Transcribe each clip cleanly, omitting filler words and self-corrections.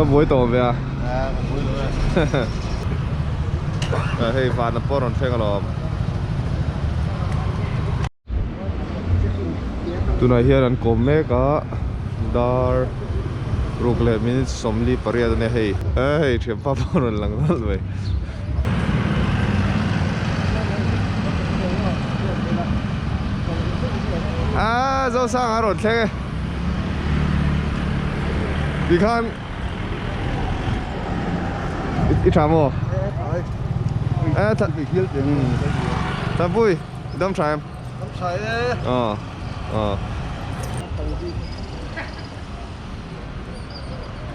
nó bối tổ về à còn vui nữa hey phạt nó bỏ rồi phê cái lò tụi này hiện anh có mấy cái dar rục lệ mình sống li paria tụi này hey thiệp pháp rồi lằng lắm vậy à dâu sang à rồi thế đi khăn ít chạm không à thật thật vui đâm chạm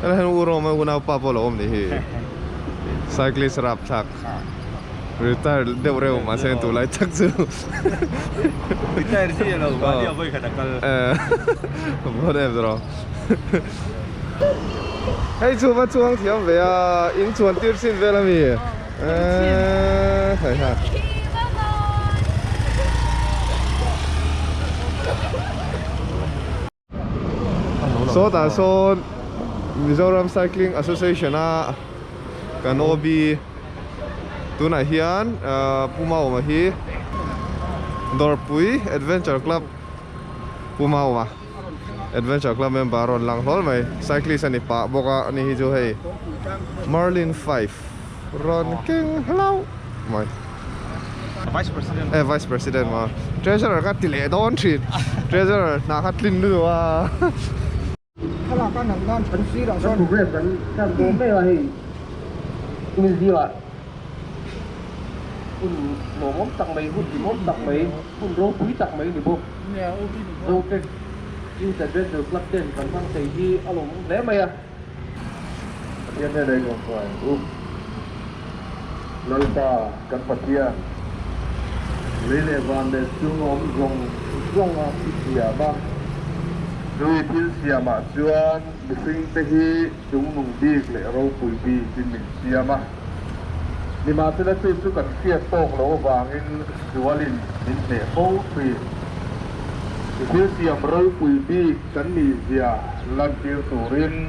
cái này u roma u nào pa polo om đi cyclist rap thak retire đều rêu mà xem tụi lại thắc chứ retire gì là bao nhiêu vậy cả không em rồi hey chú bắt chú hàng thiam về à in chuan tiêu xin về làm gì phải hả số ta số Mizoram Cycling Association à Kanobi tu này hiền Pumau mà hi Dorpui Adventure Club Pumau mà Adventure Club member ron lang hol mai cyclist ani pa boka ani hi jo hei Marlin 5 ron king hello mai vice president ma treasurer ka tile don thrin treasurer na khat lin nu wa khala ka nang nan chan si ra son ku kan kan bo me wa hei min di wa kun lo mom tak mai hun di mom tak mai kun ro pui tak mai ni bo ne o bi ro ke yêu tại bên được lắp trên còn thằng thì đi ở lồng lé mày à yên đây đây còn phải lalpa kapatia relevant de sungom rong a sia ba rồi tin sia ma chuan bring te hi chung mung big le ro pui bi tin min sia ma ni ma te la chu kan sia tok lo wangin dualin min ne ho pi Khi siam rơi quỷ bi cắn mì dìa lan tiêu tù rin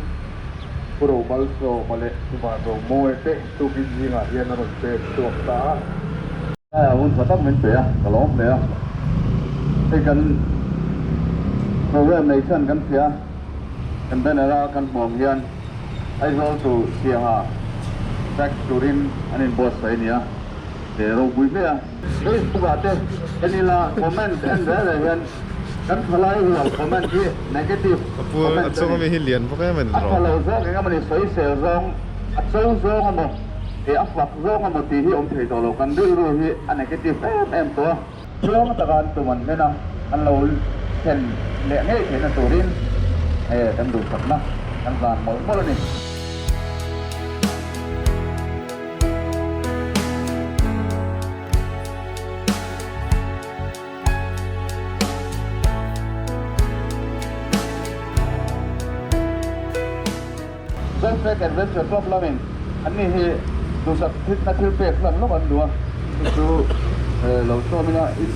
pro bal so male mà đồ môi tệ tu kinh gì ngà hiền nó tệ tuộc tá un phát tâm mình tệ cả lắm tệ cái cần program này chân cần phía cần bên là cần bom hiền ai rồi tu siang à tak turin anin boss phải nhá để rồi quỷ phía đấy tu gạt đấy cái này là comment anh đấy là hiền kan halai uang comment ki negative apa atso kami hilian pokoknya men ro kalau zo cái mình soi sel zong atso zo ngamo e afak zo ngamo ti hi om thei to lo kan dui ro hi a negative em to zo ta kan tu man mena an lo ken le ngai ke na turin e kan du sak na kan van mo mo ni Fake adventure club lamin ani hi tu sak thit na thil pek lan lo an dua tu lo so mina is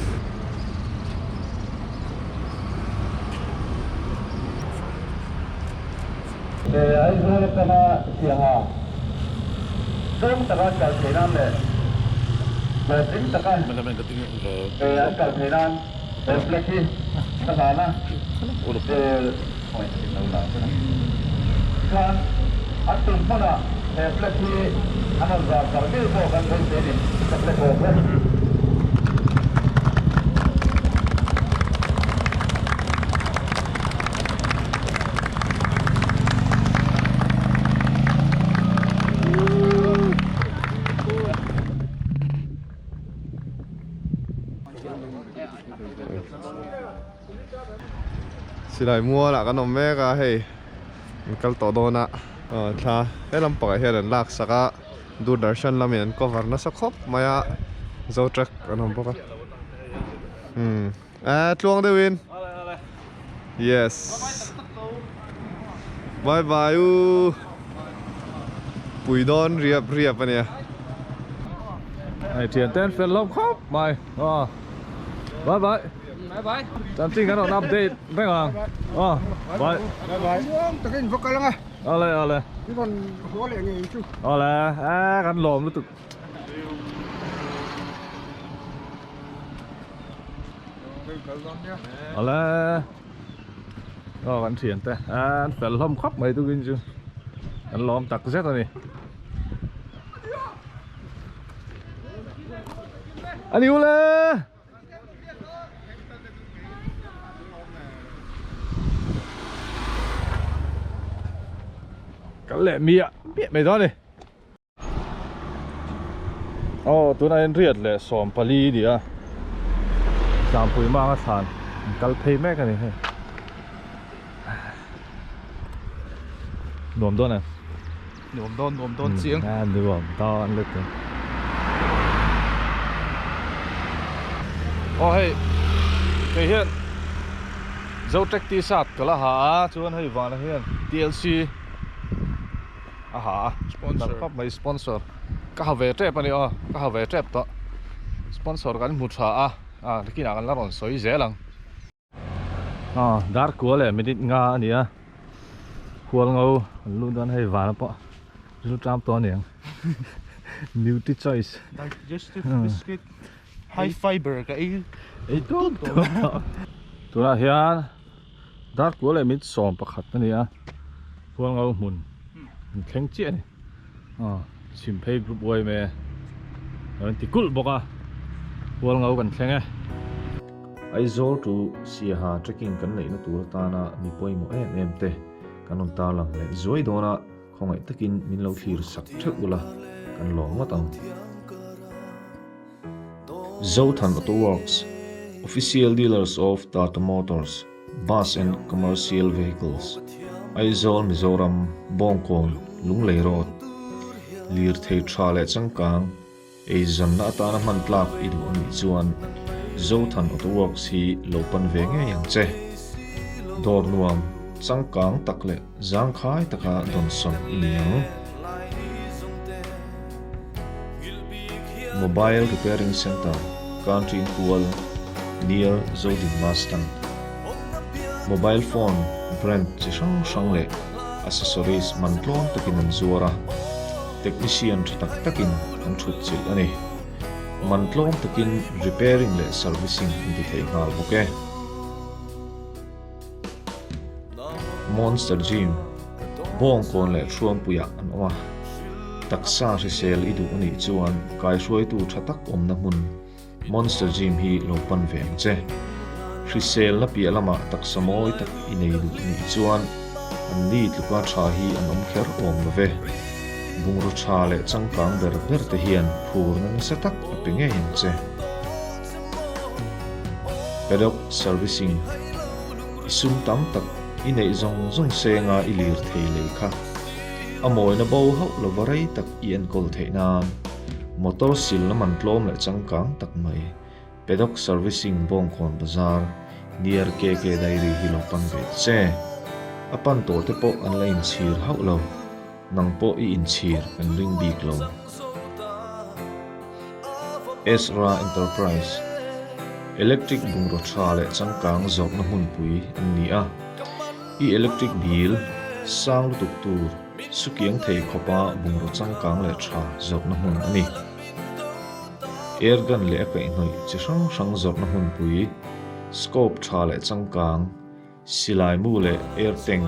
ai zo ka na sia ha dong ta ka thai nam le ba tin ta ka men ka tingin ko an ka thai nam refleki ta ka na point na la kan atum mana refleksi anak zakar ni bukan dari refleksi Silai mua là cái nòng mẹ cả hay cái tổ đô nè tha cái làm bạc hay là lạc saka du darshan làm mình cover nó sắc khóc maya dâu trắc cái nòng bạc chuông đây win yes bye bye bùi đón riệp riệp anh nè này tiền tên phiền lông khóc mày bye bye Something kan update, bang bye. Bye bye. Takin vok ka lang ah. เอาเลย Chứ còn có lẽ nghề chứ. เอาเลยกันหลอมรู้สึกเอาเลยก็กันเถียนแต่แต่ล้อมครบไม่ตัวกินจูกันล้อมตักเสร็จแล้วนี่อันนี้เลยกันแหละมีอ่ะเบี้ยไม่ต้องเลยอ๋อตัวนั้นเรียดเลยสอมปลีเดียวสามปุ๋ยมากทานกัลเพย์แม่กันนี่หนวมต้นอ่ะ nhuộm tôn xiếng ดูว่าตอนลึกเลยโอ้เฮ้ยเฮียนเจ้าเทคตีสัตว์ก็ละหาชวนให้วานเฮียน DLC อาหานั่นครับไม่สปอนเซอร์ก็หาเวทเจ็บปะเนี่ยก็หาเวทเจ็บต่อสปอนเซอร์กันมุดช้าตะกี้นักกันละร้อนสวยเจ๋งลังดาร์กกัวเลยไม่ได้งาเนี่ยกัวเงาลุ้นตอนให้วานแล้วปะรู้จำตัวเนี่ย Nutri choice Digestive biscuit. High fiber cái. ไอ้ตัวละเฮียดาร์กกัวเลยมิดสอมประคัดนั่นเนี่ยกัวเงาหมุนแข็งเจี๊ยนี่ชิมเพย์กรุ๊ปไว้เมย์ติกุลบอกกัวเงากันแข็งไงไอโซลทูเสียหา trekking กันเลยนะตัวตานะมีป่วยหมอเอ็มเตกันนนตาหลังเลยสวยโดนะของไอ้ตะกินมินเราทีร์สักเท่าละกันหลงมาตั้ง Zoltan Auto Works official dealers of Tata Motors bus and commercial vehicles Aizawl Mizoram Bongkon Lunglei Road Lir Thei Thale Changkang Aizan na atana man tlak idu ani chuan Zoltan Auto Works hi lopan ve nge yang che dor nuam changkang takle zangkhai taka donson iliang Mobile Repairing Center Country in Kual near Zodin Mastan Mobile phone brand chisang sangle accessories mantlon takin an zuara technician tak takin an thut chil ani mantlon takin repairing le servicing indi thei ngal boke Monster Gym Bongkon le thuam puya an oma taksa risel idu ani chuan kai suai tu thatak omna mun Monster Gym hi lopan veng che risel na pia lama taksamoi tak inei du ni chuan an ni tluka tha hi an om kher om ve bungru tha le changkang ber te hian phur na satak apinge hin che pedok servicing isum tam tak inei zong senga ilir thei le kha amoi na bo hau lo varai tak ian kol theina motor sil na man tlom le changkang tak mai pedok servicing Bongkon Bazaar near KK Dairy Hilopan ve che apan to te po an lain chhir hau lo nang po I in chhir kan ring bik lo Ezra Enterprise electric bungro tha le changkang zok na hun pui an ni a I electric bill sang lu tuk tur sukiang thei khopa bungro changkang le tha zok na hun ani airgun le kai noi chi sang zok na hun pui scope tha le changkang silai mu le air tank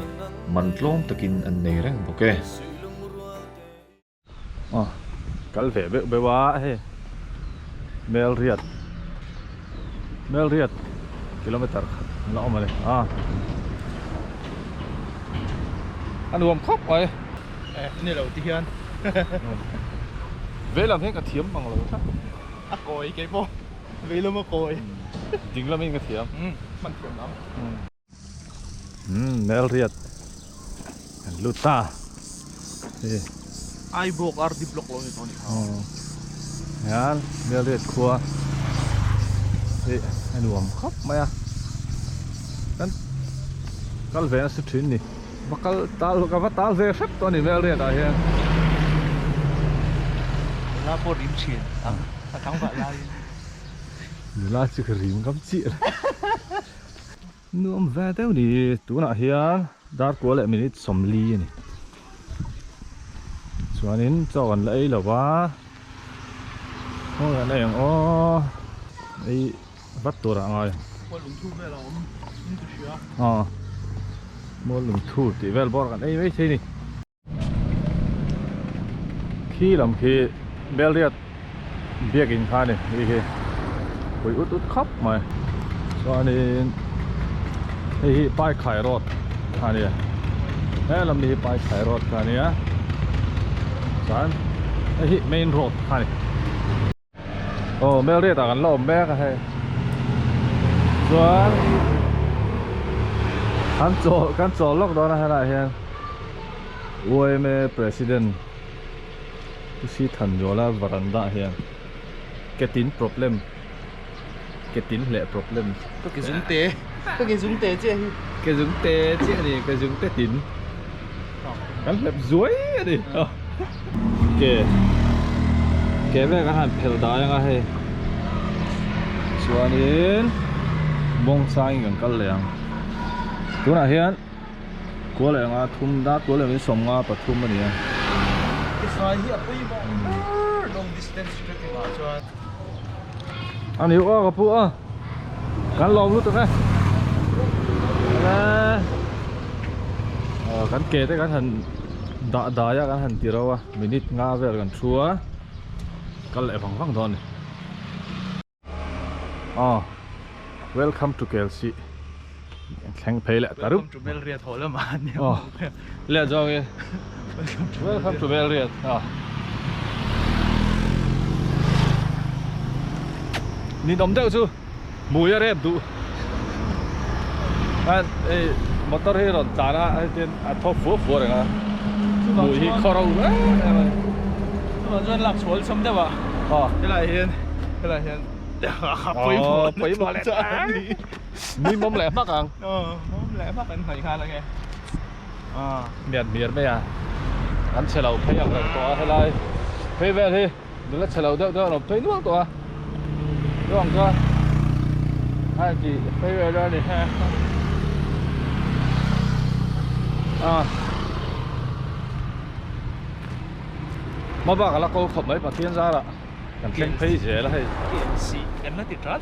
mantlom takin an nei reng boke kal ve be wa he mel riat kilometer la omale anh uống khóc rồi Này đầu tiên. về làm thế cả thiếm bằng lẩu khác Cồi cái bộ. Vì luôn mà cồi. chính là mình cái thiếm Mình thiểm lắm. mel riat luta Ai broke RD block lo nito ni. yan mel riat khua anh uống khóc mày kan kal về sự thuyền nè bakal tal về phép to ni mel riat à hiền Ra po rim chin. Thắng vợ lai. là chỉ cái rìm cắm chị nuông về đâu đi tú nào hiền dar của lại mình ít sầm ly này chuanin chaw kan lei lo wa o kan lei ang o ei vat tur angai mua lùng thu thì vel bor kan ei mấy thế này khi làm khi bel riết biếc in khai này đi khi quỷ út khóc mà cho nên thì bài khải rót khai này thế làm đi bài khải rót khai này á sáng thì main road khai này bel riết à kan lom bé cái hay rồi kan chỗ lốc đó là hay là hiện ôi mẹ president si thần rồi là veranda hiện cái tín problem cái tín lệ problem có cái dùng tế chứ cái dùng tê chứ này cái dùng tê tín cái lẹp dối đi cái về cái hàng phèo đá yang hay chuanin bông sang gần cái lẹng chỗ nào hiện của lẹng à thum đá của lẹng cái sông à bật thum này cái xoài hiệp ấy mà long distance trekking mà cho anh hiểu có phụ à cắn lồng luôn được đấy cắn kề tới cắn hình đá ya cắn hình tiro à minute nga về cắn chua cắn lại vắng vắng thôi này welcome to KLC khang pay lại cả welcome to Belriad thôi là mà lẹ cho nghe welcome to Belriad nhìn đom đeo chứ mùi ra đẹp đủ anh motor hi rồi trả ra tiền thóc phù rồi à mùi hi khó đâu đấy mà dân lạc xuống xong đấy bà thế là hiện bấy mà lẹ mi mông lẹ mắc à mông lẹ mắc anh thấy khai là nghe miền bây à anh sẽ lâu thấy rằng tòa hay là thấy về thì đừng có sẽ lâu đeo nó thấy nước tòa đúng không cơ hai chị thấy về đây đi ha mà bác là cô không mấy mà thiên ra là cần khen thấy dễ là hay KLC gần nó thì trát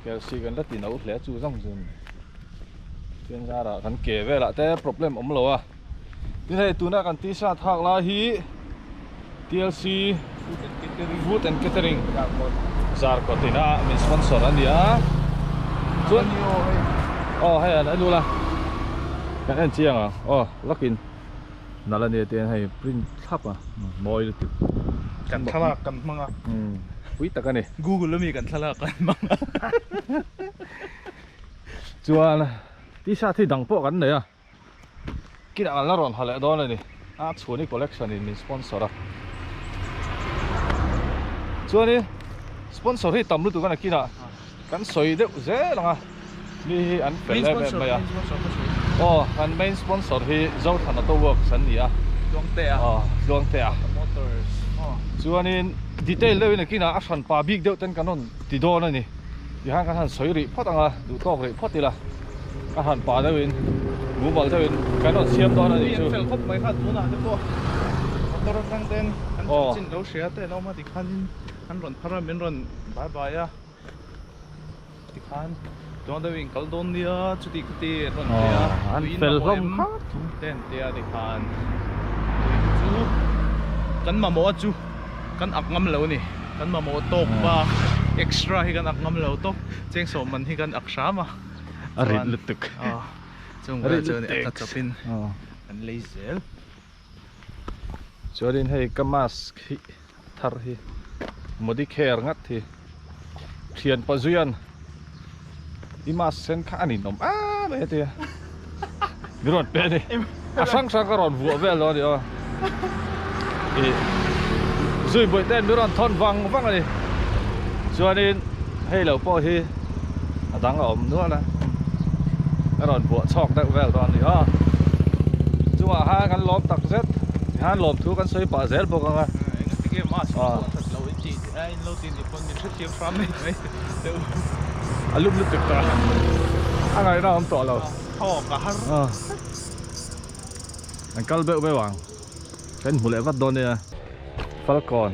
KLC gần nó thì nấu lẽ chú rong rừng thiên ra là cần kể về lại thế problem ống lỗ à thế này tụi nó cần tí sát thạc là hi TLC Food and Catering Zar có tiền à mình sponsor anh đi à chuột hay là anh là cái anh chiang à login nào là này tiền hay print thấp à mồi được cần thà là cần măng à quý tất cả này Google là mi cần thà là cần măng chuột tí sát thì đăng bộ cái này à cái nào là ròn hà lệ đó này chuột này collection này mình sponsor à chuột này sponsor thì tầm lúc tụi con này kia nè cắn sồi đeo dễ lắm à đi ăn phải lên mày à anh main sponsor thì dâu thằng nó work sẵn gì à luang tè chuột này detail đây này kia nè action pa big đeo tên canon thì đo này nè thì hàng cái thằng sồi rỉ phát à đủ to rỉ phát thì là cái thằng pa đây ngủ bal đây cái nó xiêm đó này chứ phải khóc mấy khát muốn nào thế cô tôi đang tên anh xin đấu sửa tên nó mà thì khăn anh run phara mình run bye bye à thì khăn tôi đangวิ่งਕੱลโดนเนี่ยชุดที่คุยรอนเนี่ยanh fel không khác tênเนี่ยthì khăn chúกันมาโมจูกันอักงำเหลวนี่กันมาโมตกว่า extra ที่กันอักงำเหลวตกเจ้งสมมันที่กันอักษามาริดลึกตึกจงเจอเนี่ยตัดเป็นอันเลเซลcho đến hay kamas khi thar hi modi kher ngat thì thiền pa duyên imas sen kha ni nom be te gron pe đi sang ka ron vu ve lo đi rồi buổi tên gron thon vang này cho nên hay lẩu po hi đang ổm nữa là ron vu chok da ve lo đi chú ha kan lom tak zet han lom thu kan soi pa zel bok anga cái mà lâu chị ai lâu tiền thì con mình thích kiếm farm này lúc lúc thực ra anh ấy đâu không tỏ đâu thọ cả hắn anh cắt bẹo bẹo vàng kan mulai vắt đòn này à Falcon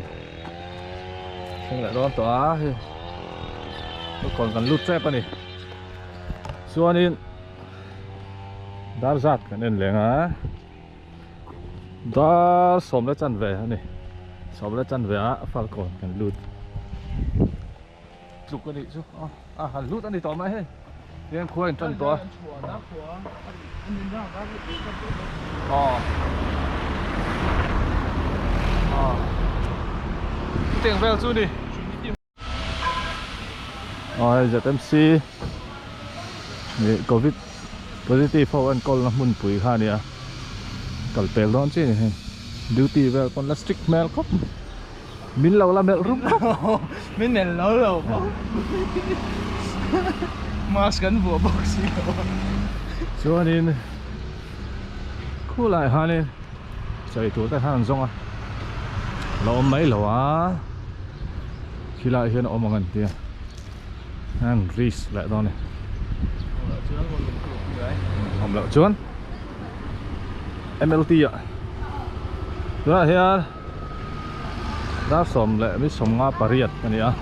không lại đòn tỏa thì còn cần lút trap này xuân in đã giặt cái nền lẻ á đã xóm đã chăn về này xóm đã chăn về á Falcon cần lút chụp cái đi chứ hẳn lút anh đi tỏ máy hết riêng khuyên chân tỏa tiền về chú đi rồi giờ MC Covid positive for anh con là muốn bùi ha nè cẩn bèo đó chứ này duty về con là strict mail cop min lâu là mail rút min này lâu lâu mask kan vừa box cho nên khu lại ha nè chạy tuổi tại hàng rong à lâu mấy lâu á khi lại hiện ôm một ngàn tiền hàng ris lại đó này hồng lợn chuốn MLT ạ đó là hiện đã xóm lại mới xóm ngã Paris cái này á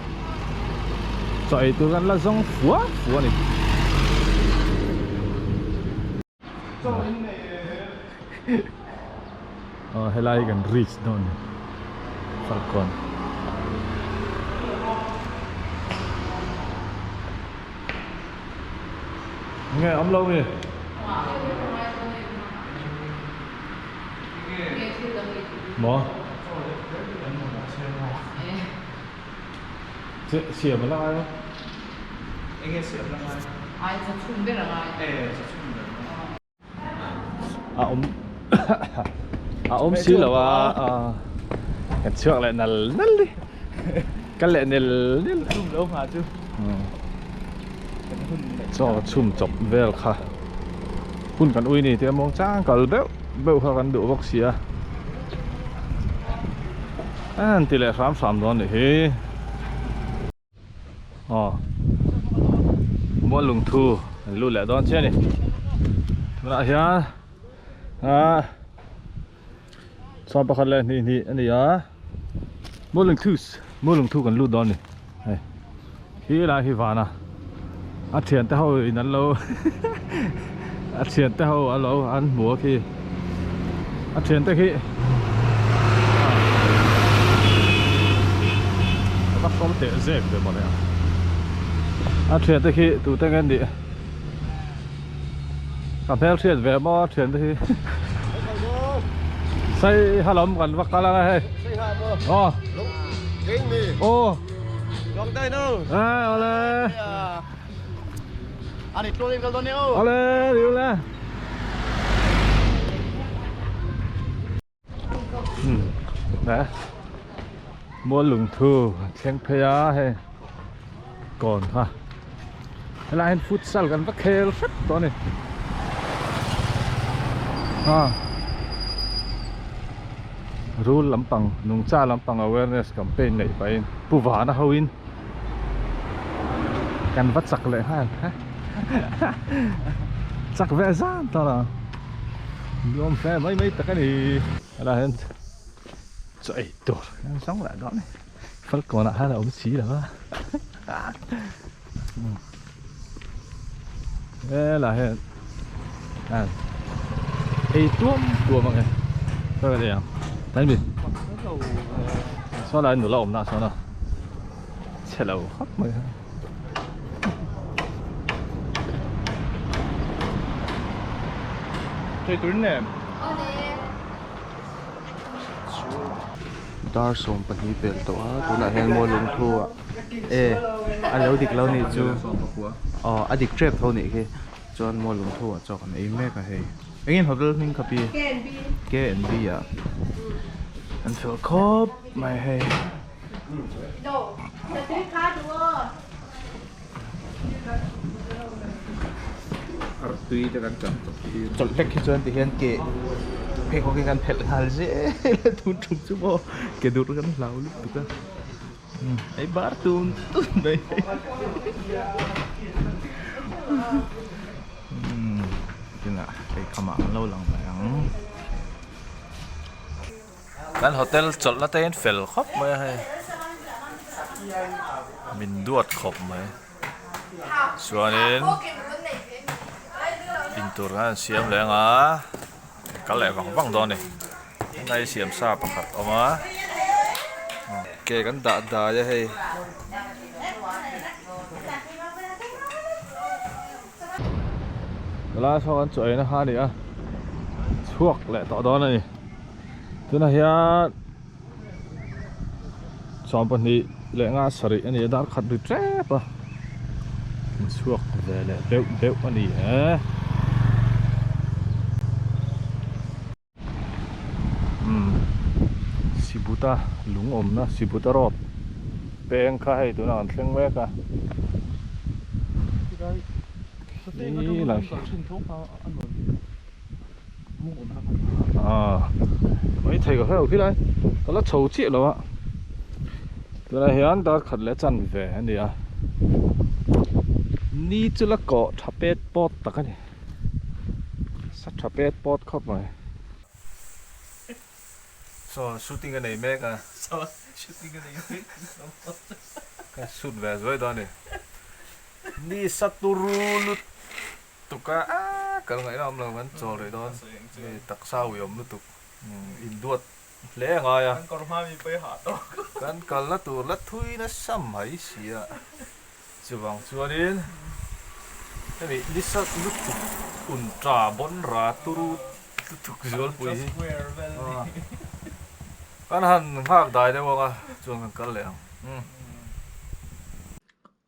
chạy từ gần là rong phúa này hay là gần ris đó này Falcon nghe ấm lâu nè mỏ xỉa mà lại anh nghe xỉa là ai ai sẽ chung biết là ai ôm xíu là cái trước lại là năn đi cái lại này chung đâu mà chứ cho chum chọc về khá phunกันอุ้ยนี่เตรียมมองจ้างกันเบลเขากันดูวัคซีนอันที่แรก3 ดอนนี่เฮ้มัวลุงทูรู้แหละดอนเช่นนี่นะเฮียสอนประคันเลยนี่อันนี้มัวลุงทูกันรู้ดอนนี่ที่ไรที่ฟ้านะเทียนแต่เขาอีนั้นเราเทียนแต่เขาเราอันหัวคือเทียนแต่คือก็ต้องเตะเจ็บเลยหมดเลยเทียนแต่คือตัวแต่งกันดิกับแพลเทียนแบบบ่เทียนแต่คือใส่ฮัลโหลกันวักกันอะไรให้อ๋อเก่งดิโอ้ลองได้ดูเอาเลยอันนี้ตัวเองก็ตัวนี้เอาเลยดูเลยนะมัวหลงทูเชียงพยาให้ก่อนค่ะเวลาเห็นฟุตซัลกันวักเคลสักตอนนี้รู้ลำปังนุ่งจ้าลำปัง awareness campaign ไหนไปผู้ว่านะเขาวินกันวัดสักเลยฮะสักแวะซ่านตอนน่ะยอมแพ้ไม่แต่กันนี่อะไรเห็นใจตัวสองหลายดอกนี่ฟังก่อนนะฮะเราไม่ชี้หรอวะอะไรเห็นไอ้ตัวมั้งไงก็อะไรอย่างนั่นดิซ้อนอะไรหนูเราอมหน้าซ้อนอ่ะเฉลาครับมั้งChơi túi nè dar som pani pel to tu na hen mo lung thu a lo dik lo ni chu adik trap tho ni ke chon mo lung thu cho kan ei me ka he engin hotel ning kapi KNB ya an fel khop mai he đâu sẽ thấy khá đúng không Tùy cho các chọn lek ki chon ti hen ke pe ko ke kan phel hal je tu tum chu bo ke dur kan lau lu tu ka Ấy bát tuôn đây cái là cái khăm lâu lòng này kan hotel chol na ten fel khop mai hai min duat khop mai chuanin intur han siam lenga kal le wang wang don ni ngai siam sa pakhat oma ke kan da ya hei la so kan choi na ha ni a chuak le to don ni tuna hian chom pani le nga sari ani dar khat du trep a chuak ve le beu ani sibuta lungom na sibuta rop peng kha hei tuna an thleng me kaนี่หลังmấy thầy có phải ở phía đây đó là chầu chị rồi ạ từ này hiện ta khẩn lẽ chăn về anh đi à ni chứ là cọ chắp bét bọt tất cả này sắt chắp bét bọt khóc rồi so shooting cái này mẹ cả so shooting cái này cái shoot về rồi đó này ni saturulut tuka kalau nggak ini orang kan cor itu tak sawi tuh induat le nggak ya kan kalau tuh latui na samai sia cubang cuanin ini disat lutuk untra bonra turut tutuk jual pui kan han hak dai deh wong cuang kan kaleng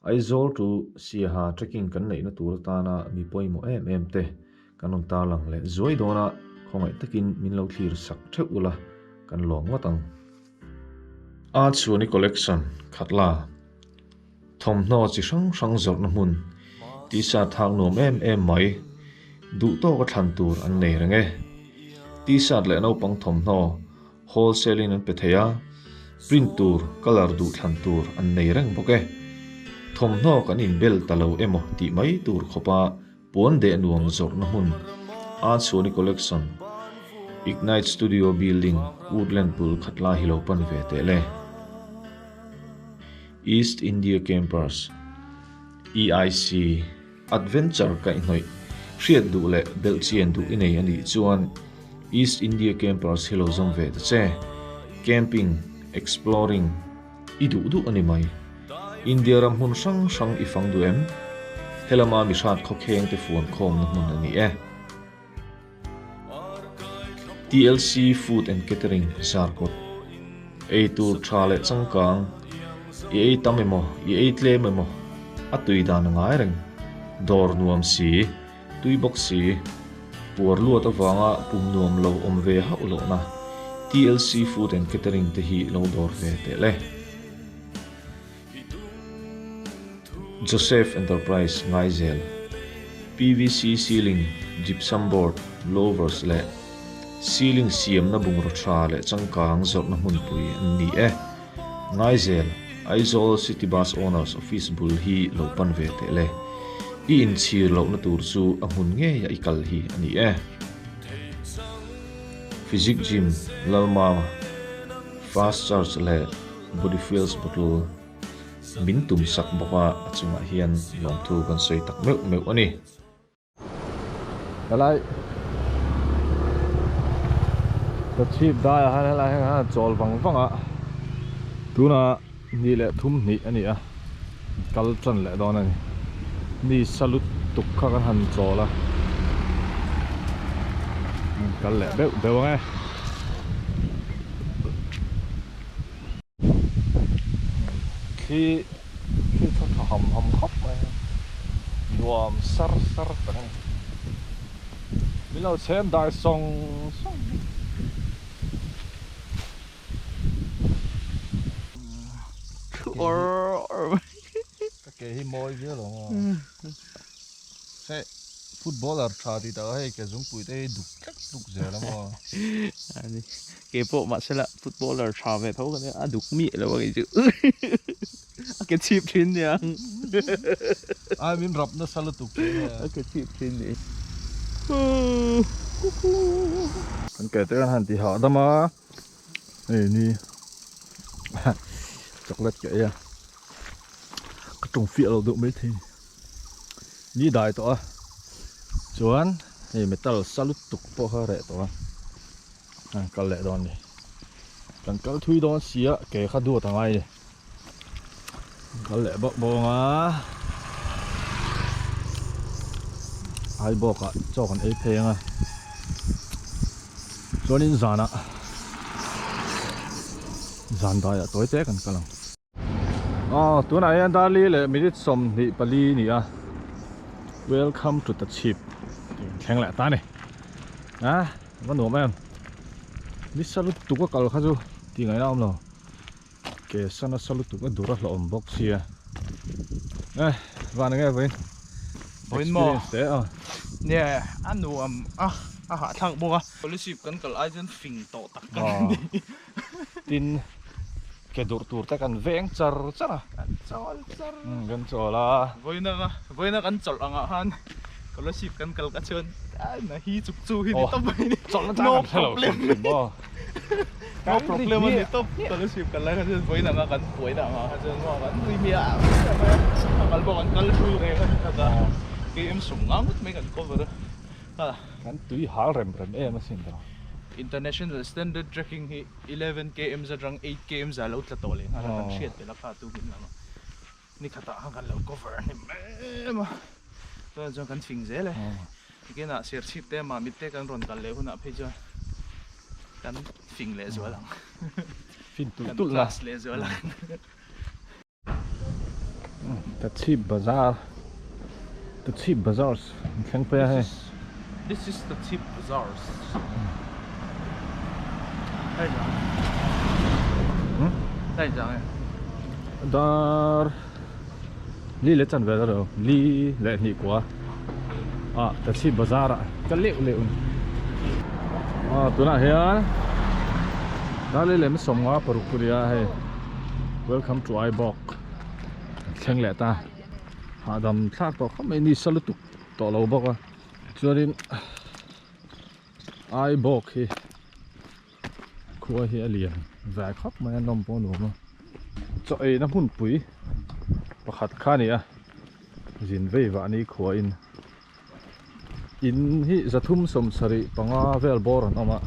Aizol tu siha trekking kan nei na tur ta na mi poimo em te kanon ta lang le zoi dona khongai takin min lo thlir sak theula kan lom watang art chuani collection khatla thom no chi sang zor na mun ti sa thang nom em mai du to ka than tur an nei range ti sa le no pang thom no wholesale in pe theya print tur color du than tur an nei rang boke thom no kan in bel talo emo ti mai tur khopa pon de nuam zor na hun art sony collection ignite studio building woodland pool khatla hilopan ve te le east india campus eic adventure ka inoi hriat du le bel chien du inei ani chuan east india campus hilozom ve te che camping exploring idu du ani mai India ram hun sang ifang du em helama mi shat kho kheng te phone khom na mun ani TLC Food and Catering Sarkot ei tur thale changkang ei tamemo ei tle memo atui dan ngai reng dor nuam si tui box si por luat awanga pum nuam lo om ve ha ulo na TLC Food and Catering te hi lo dor ve te le Joseph Enterprise Ngaizel PVC ceiling gypsum board louvers le ceiling siam na bungro tha le changkang zor na mun pui ani Ngaizel Aizol City Bus Owners Office bul hi lo pan ve te le I in chir lo na tur chu amun nge ya ikal hi ani Physics gym lalma fast charge le body fuels bottle min tum sak boka achunga hian lom thu kan soi tak meu ani lại the cheap da ha la ha chol wang a tuna ni le thum ni ani a kal chan le don ani ni salut tuk kha kan han chola kal le beu nge khi thật hầm khóc mà nuam sar vậy này mình lâu xem đại song cái hi môi kia rồi sẽ footballer thà thì tao hay cái giống bụi tê đục giờ lắm mà cái bộ mà sẽ là footballer thà về thấu cái này đục miệng là cái chữ cái chip trên nha ai mình rập nó sao tục cái chip trên này anh kể tới anh thì họ đó mà นี่ chocolate cái à cái trùng phía lâu độ mấy thì đi đại to chuan thì metal salut tuk po ha re to cái lệ đòn đi cái thui đòn xía cái khát đua thằng ai cái lệ bọc bong à ai bọc à cho con ấy phê à cho nên giàn à giàn đại à tối té cần cái lòngตัวไหนอันดาลีเลยมิดสมนี่ปลีนี่อ่ะ Welcome to the ship แข็งแหละตาเนี่ยนะมันหนูแม่นี่สรุปตุกก็กลับเข้าสู่ที่ไหนน้ำเราเกสนะสรุปตุกก็ดูรักเราอมบ็อกเสียวันนี้ไงเว้ย Wen moเนี่ยอันนู้นหาทางบอกว่ารู้สึกกันกับไอ้เจ้าฟิงโตตักกันนี่ tin cái đồ tour ta cần vẽ char char gần chỗ là với nó ăn chọt ăn han có lúc shipกันกับกระเชิญนะฮีจุกจูฮีนี่ต้องไปนี่ chọn nó no char problemบ่ no problem มันนี่ต้องก็รู้สึกกันแล้วกระเชิญvới nóกันป่วยนะกระเชิญว่ากันไม่มีอ่ะกันบอกกันกันชูเองก็จะเกมสูงงั้นไม่กัน cover kan tui hal rem em asin to international standard trekking 11 km จะรัง8 km จะเราจะโตเลยนะกันเชียดแต่ละค่าตู้กินแล้วนี่ข้าตากันเรา cover นี่แม่มาตัวจะกันฟิงเซ่เลยกินอ่ะเสียชีพเต้มามิดเต้กันรอนกันเลยหุ่นอ่ะพี่จ้ากันฟิงเลยส่วนหลัง fin tu กัน tu ค la ลาสเลยส่วนหลัง the cheap bazaar the cheap bazaars khang pe hai This is the cheap bazaars ได้จังได้จัง dar li le chan ve da ro li le ni kwa the cheap bazaar ka le un tu na hian da le me som nga paru kuria hai welcome to ibok kheng le ta ha dam thak to kham ni salutu to lo bok a chuarin ibok hi khua hi alian va khop ma nom po no ma cho e na hun pui pakhat kha ni a jin vei wa ni khua in hi zathum som sari panga vel bor an ama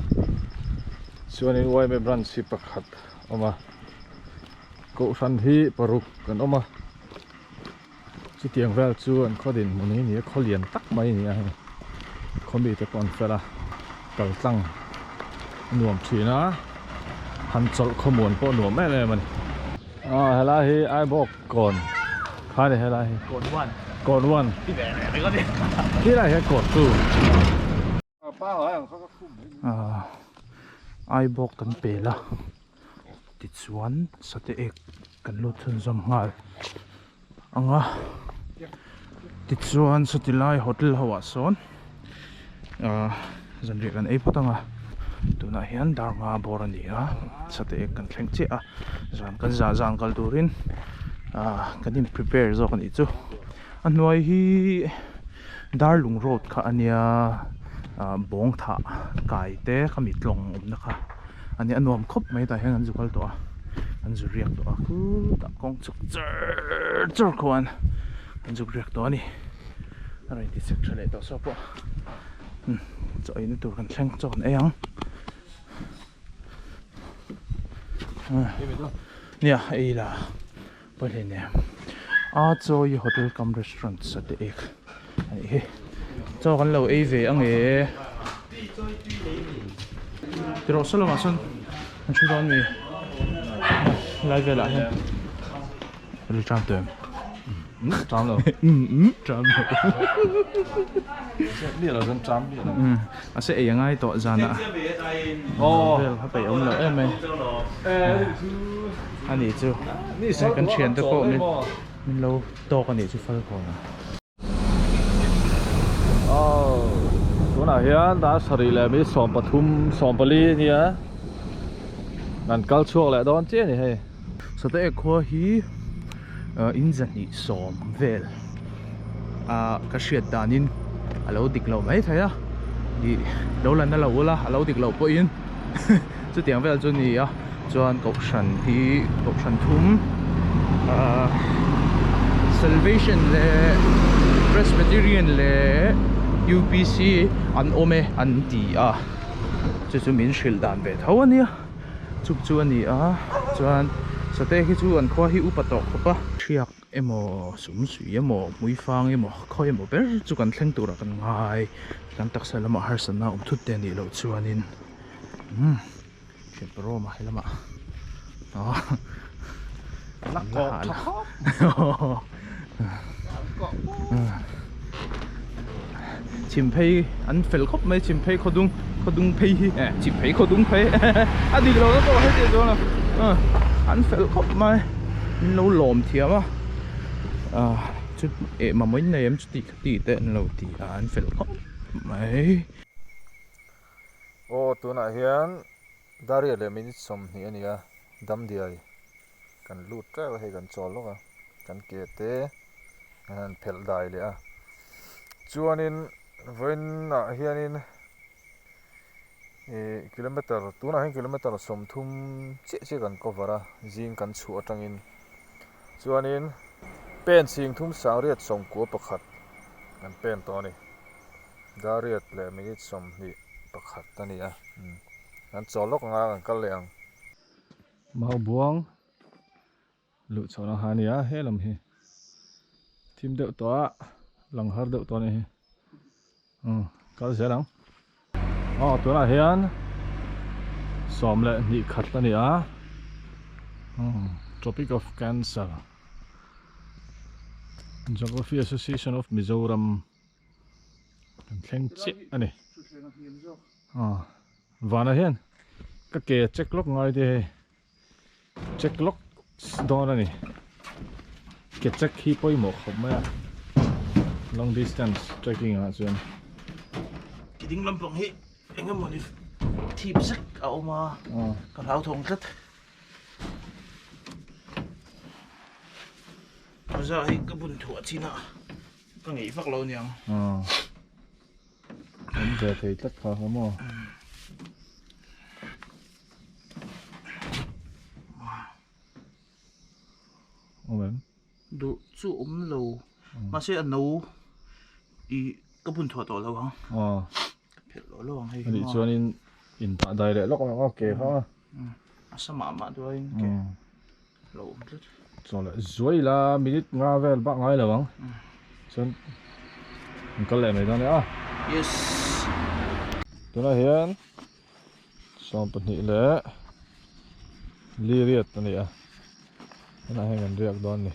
chuanin wai me branch si pakhat ama ko san hi paruk kan oma chu tiang vel chu an khodin muni ni kholian tak mai ni a khomi te kon fela kal tlang nuam thina han chol khomon po nuam me le man hela hi ai bok kon kha de hela hi ก่อนวัน kon wan ที่แหวนอะไรก็ได้ ที่ไรhe kon tu ไอ้บอกกันเปล่าติดสวนสเต็กกันลุทนจำงาติดสวนสติไลโฮเทลฮาวาซอนจันเรียกันไอ้พตังตัวน่าเห็นดาร์มาบอรันดีสเต็กกันแข็งเจ้าจันกันจานกันดูรินกันยิ่ง prepare จอกันอีกจู่อันนู้นฮีดาร์ลุงโรดค่ะอันเนี้ยบงท่าไก่เต้ขมิดลงนะคะอันนี้อันนวมครบไม่ได้ให้อันจุกตัวอันจุเรียกตัวคือตะกงจุกเจอควันอันจุเรียกตัวนี่อะไรที่สักเฉลยตัวซะปะจอยนี่ตัวกันแข่งจอนเองเนี่ยไอ้ล่ะไปเลยเนี่ยจอยโฮเทลกัมรีสอร์ทสเต็กอันนี้จอกันเราเอเวอังเอ๋เดี๋ยวเราสลับมาสันมันช่วยตอนนี้ไลฟ์เวลาเนี่ยเราจำเติมจำเหรอจำเลย เนี่ยเราจำเนี่ยอาเสียยังไงต่อจานอ่ะเวลาไปเอาเลยไหมอันนี้จู่นี่กันเชียนตะโกมันเราโตกันนี่จู่ฟังก่อนตัวไหนฮะดาสรีเลยมีสองปทุมสองปลีเนี่ยนั่นกัลช่วงแหละโดนเจ๊นี่เฮ้สเต็กหัวฮีอินจันนี่สองเวลกระเชียดดานินเราดิกเราไม่ใช่ดิเราลันนั่นเราละเราดิกเราปอินจุดเดียงเวลจุดนี้ chuan cậu shan thum Salvation le Presbyterian le UPC an ome an ti a chu min hril dan ve tho ania chu ani a chuan sate hi chu an khwa hi upatok khopa thiak emo sumsui emo muifang emo khoi emo ber chu kan thleng tura kan ngai kan taksa lama harsana thut te ni lo chuanin pro ma helama chim phei an fel khop mai chim phei khodung phei hi chim phei khodung phei adi lo to hết rồi nè an fel khop mai lâu lồm thiam á chút mà mấy này em chút tí tên lâu tí an fel khop mai ô tuna hian daria le minute som ni ania dam diai kan lut tra he kan chol loka kan ke te an phel dai le a chuanin voin na hianin kilometer tuna hin kilometer som thum che kan cover a jing kan chu atangin chuanin pen sing thum sangriat som ko pakhat kan pen to ni dariat le minute som ni pakhat tani a an cholok nga kan kaleng mau buang lu chona hania helam hi tim deuh to lang har deuh to ni hi kal zelang tuna hian som le ni khat ani a Tropic of Cancer Geography Association of Mizoram thleng chi ani vana hian ka ke check lock ngai de check lock don ani ke check hi poi mo khom ma long distance trekking a chuan kiding lampang hi engam moni thip sak a oma kan hau thong tlat za hi ka bun thu achina ka ngei vak lo niang an de thei tlat kha mo du chu lo ma se an no I ka bun thu to lo ha phel lo hang hei ani chuanin in ta dai le lok ma ke kha asama ma do in ke lo tlat chon la zoi la minute nga vel ba ngai lawang chon kal le mai don a yes tuna hian som pani le liriat ani a ana hengan riak don ni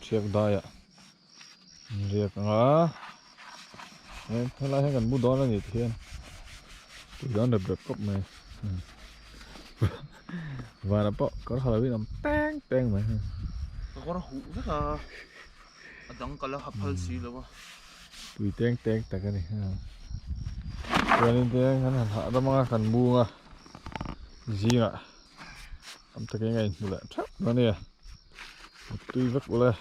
chiak daya riak nga thela hengan mu don ani thian tu don de brek kop mai vana po kor halawi nam teng mai ko ra hu ka adang kala hapal si lo tui teng ta ka ni chuanin teng han ha da manga kan bunga zinga am ta ke ngai mula thap mania tui vak ula